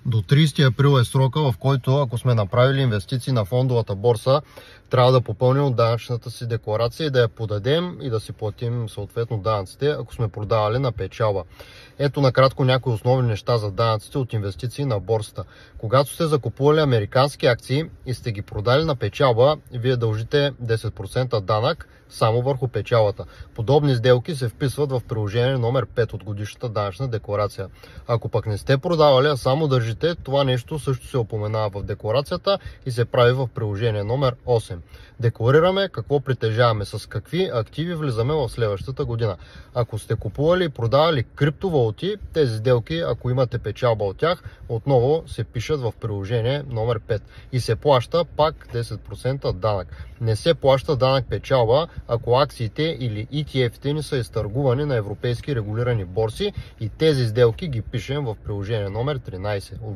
До 30 април е срока, в който, ако сме направили инвестиции на фондовата борса, трябва да попълним данъчната си декларация и да я подадем и да си платим съответно данъците, ако сме продавали на печалба. Ето накратко някои основни неща за данъците от инвестиции на борсата. Когато сте закупували американски акции и сте ги продали на печалба, вие дължите 10% данък само върху печалбата. Подобни сделки се вписват в приложение номер 5 от годишната данъчна декларация. Ако пък не сте продавали, а само държите, това нещо също се упоменава в декларацията и се прави в приложение номер 8. Декларираме какво притежаваме, с какви активи влизаме в следващата година. Ако сте купували и продавали криптовалути, тези сделки, ако имате печалба от тях, отново се пишат в приложение номер 5 и се плаща пак 10% данък. Не се плаща данък печалба, ако акциите или ETF-те ни са изтъргувани на европейски регулирани борси, и тези сделки ги пишем в приложение номер 13.